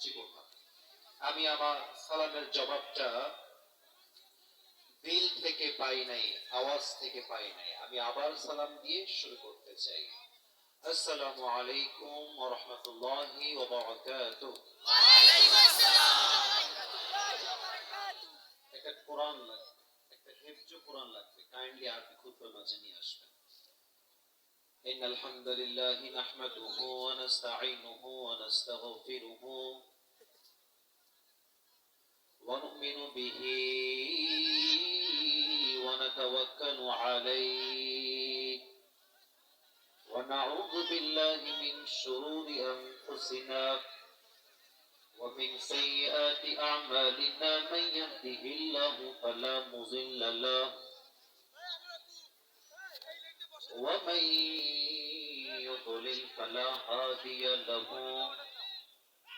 জীবন। আমি আমার সালামের জবাবটা দিল থেকে পাই নাই, আওয়াজ থেকে পাই নাই। আমি আবার সালাম দিয়ে শুরু করতে চাই। আসসালামু আলাইকুম ওয়া রাহমাতুল্লাহি ওয়া বারাকাতুহু। ওয়া আলাইকুম আসসালাম। একটা কোরআন লাগবে, একটা হিফজ কোরআন লাগবে। কাইন্ডলি আরবি খুতবা মাঝে নিয়ে আসবেন। ইন্নাল হামদুলিল্লাহি নাহমাদুহু ওয়া নাস্তাঈনুহু ওয়া নাস্তাগফিরুহু ওয়া নু'মিনু বিহি ونتوكل عليه ونعوذ بالله من شرور أنفسنا ومن سيئات أعمالنا من يهده الله فلا مضل له ومن يضلل فلا هادي له